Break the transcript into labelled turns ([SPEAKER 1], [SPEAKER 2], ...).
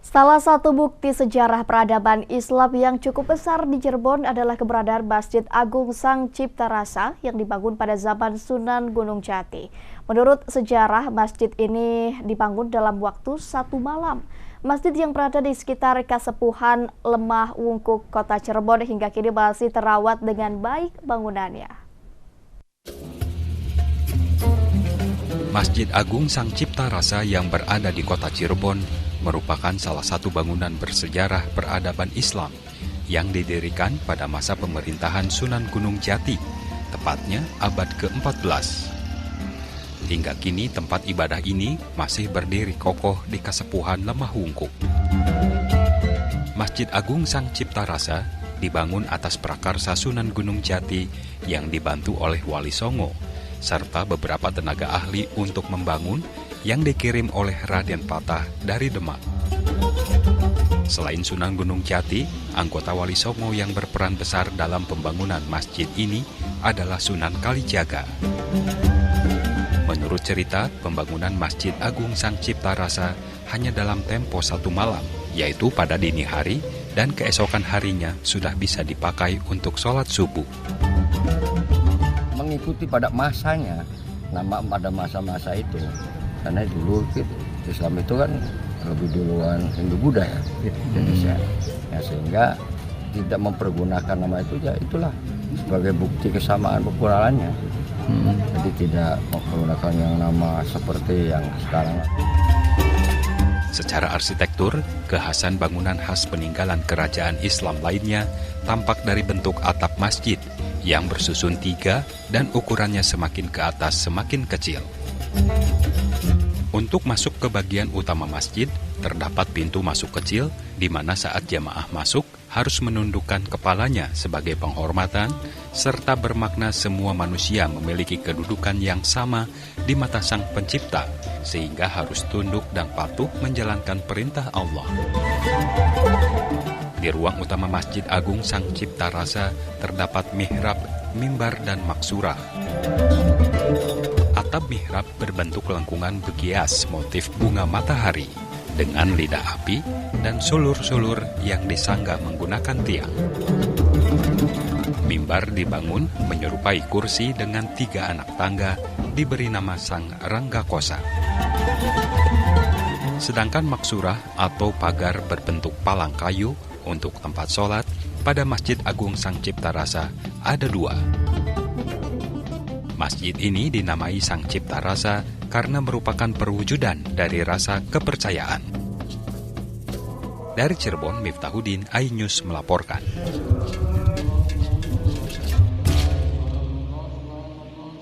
[SPEAKER 1] Salah satu bukti sejarah peradaban Islam yang cukup besar di Cirebon adalah keberadaan Masjid Agung Sang Cipta Rasa yang dibangun pada zaman Sunan Gunung Jati. Menurut sejarah, masjid ini dibangun dalam waktu 1 malam. Masjid yang berada di sekitar Kasepuhan Lemah Wungkuk, Kota Cirebon hingga kini masih terawat dengan baik bangunannya.
[SPEAKER 2] Masjid Agung Sang Cipta Rasa yang berada di Kota Cirebon merupakan salah satu bangunan bersejarah peradaban Islam yang didirikan pada masa pemerintahan Sunan Gunung Jati, tepatnya abad ke-14. Hingga kini tempat ibadah ini masih berdiri kokoh di Kasepuhan Lemah Wungkuk. Masjid Agung Sang Cipta Rasa dibangun atas prakarsa Sunan Gunung Jati yang dibantu oleh Wali Songo, serta beberapa tenaga ahli untuk membangun yang dikirim oleh Raden Patah dari Demak. Selain Sunan Gunung Jati, anggota Wali Songo yang berperan besar dalam pembangunan masjid ini adalah Sunan Kalijaga. Menurut cerita, pembangunan Masjid Agung Sang Cipta Rasa hanya dalam tempo 1 malam, yaitu pada dini hari dan keesokan harinya sudah bisa dipakai untuk sholat subuh.
[SPEAKER 3] Mengikuti pada masanya, pada masa-masa itu, karena dulu Islam itu kan lebih duluan Hindu-Buddha ya, Indonesia. Ya, sehingga tidak mempergunakan nama itu, ya itulah sebagai bukti kesamaan populernya. Jadi tidak menggunakan yang nama seperti yang sekarang.
[SPEAKER 2] Secara arsitektur, kekhasan bangunan khas peninggalan kerajaan Islam lainnya tampak dari bentuk atap masjid yang bersusun 3 dan ukurannya semakin ke atas semakin kecil. Untuk masuk ke bagian utama masjid, terdapat pintu masuk kecil di mana saat jamaah masuk harus menundukkan kepalanya sebagai penghormatan, serta bermakna semua manusia memiliki kedudukan yang sama di mata Sang Pencipta, sehingga harus tunduk dan patuh menjalankan perintah Allah. Di ruang utama Masjid Agung Sang Cipta Rasa terdapat mihrab, mimbar, dan maksurah. Atap mihrab berbentuk lengkungan begias motif bunga matahari dengan lidah api dan sulur-sulur yang disanggah menggunakan tiang. Mimbar dibangun menyerupai kursi dengan 3 anak tangga diberi nama Sang Rangga Kosa. Sedangkan maksurah atau pagar berbentuk palang kayu untuk tempat sholat pada Masjid Agung Sang Cipta Rasa ada 2. Masjid ini dinamai Sang Cipta Rasa karena merupakan perwujudan dari rasa kepercayaan. Dari Cirebon, Miftahudin, iNews melaporkan.